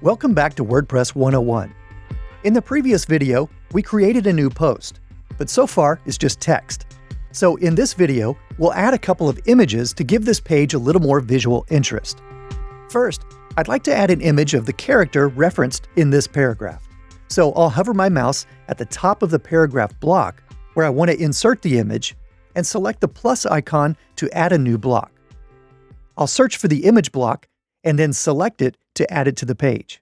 Welcome back to WordPress 101. In the previous video, we created a new post, but so far it's just text. So in this video, we'll add a couple of images to give this page a little more visual interest. First, I'd like to add an image of the character referenced in this paragraph. So I'll hover my mouse at the top of the paragraph block where I want to insert the image and select the plus icon to add a new block. I'll search for the image block and then select it to add it to the page.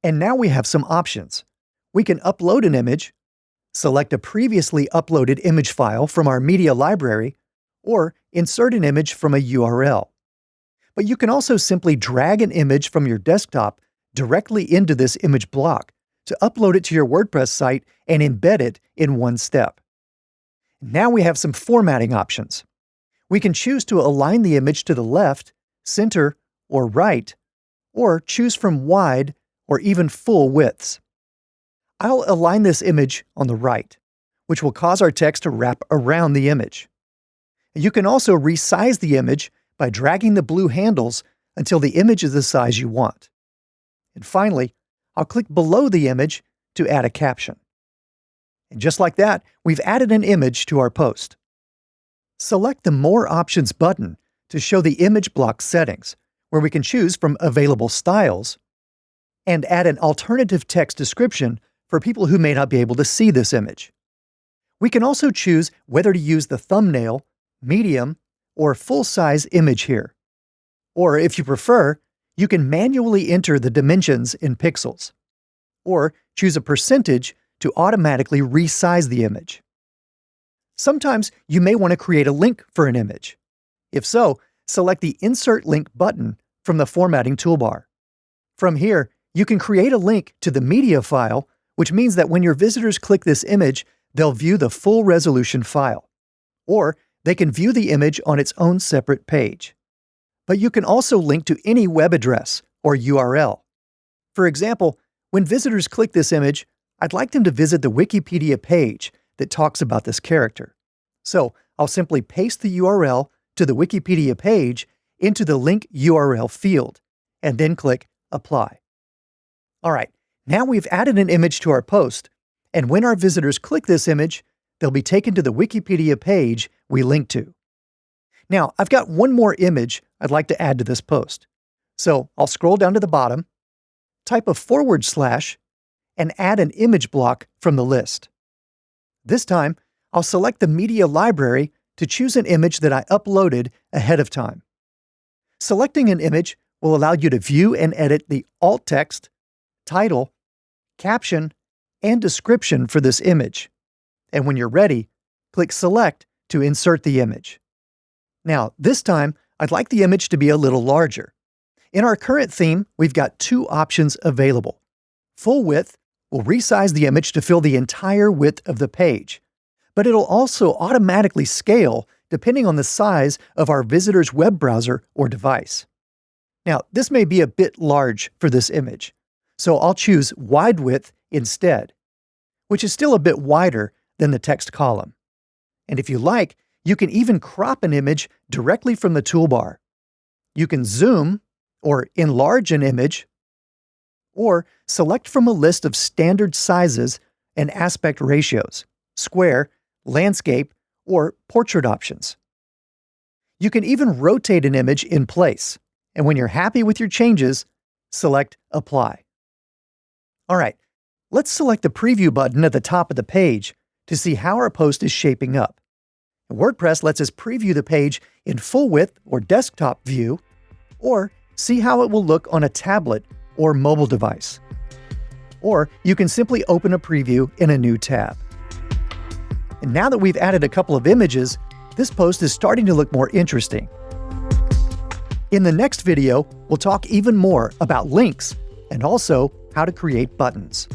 And now we have some options. We can upload an image, select a previously uploaded image file from our media library, or insert an image from a URL. But you can also simply drag an image from your desktop directly into this image block to upload it to your WordPress site and embed it in one step. Now we have some formatting options. We can choose to align the image to the left, center, or right, or choose from wide or even full widths. I'll align this image on the right, which will cause our text to wrap around the image. You can also resize the image by dragging the blue handles until the image is the size you want. And finally, I'll click below the image to add a caption. And just like that, we've added an image to our post. Select the More Options button to show the image block settings, where we can choose from available styles, and add an alternative text description for people who may not be able to see this image. We can also choose whether to use the thumbnail, medium, or full-size image here. Or if you prefer, you can manually enter the dimensions in pixels, or choose a percentage to automatically resize the image. Sometimes you may want to create a link for an image. If so, select the Insert Link button from the formatting toolbar. From here, you can create a link to the media file, which means that when your visitors click this image, they'll view the full resolution file. Or they can view the image on its own separate page. But you can also link to any web address or URL. For example, when visitors click this image, I'd like them to visit the Wikipedia page that talks about this character. So I'll simply paste the URL to the Wikipedia page into the link URL field, and then click Apply. All right, now we've added an image to our post, and when our visitors click this image, they'll be taken to the Wikipedia page we linked to. Now, I've got one more image I'd like to add to this post. So I'll scroll down to the bottom, type a /, and add an image block from the list. This time, I'll select the media library to choose an image that I uploaded ahead of time. Selecting an image will allow you to view and edit the alt text, title, caption, and description for this image. And when you're ready, click Select to insert the image. Now, this time, I'd like the image to be a little larger. In our current theme, we've got two options available. Full width will resize the image to fill the entire width of the page, but it'll also automatically scale depending on the size of our visitor's web browser or device. Now, this may be a bit large for this image, so I'll choose wide width instead, which is still a bit wider than the text column. And if you like, you can even crop an image directly from the toolbar. You can zoom or enlarge an image, or select from a list of standard sizes and aspect ratios, square, landscape, or portrait options. You can even rotate an image in place, and when you're happy with your changes, select Apply. All right, let's select the Preview button at the top of the page to see how our post is shaping up. WordPress lets us preview the page in full width or desktop view, or see how it will look on a tablet or mobile device. Or you can simply open a preview in a new tab. And now that we've added a couple of images, this post is starting to look more interesting. In the next video, we'll talk even more about links and also how to create buttons.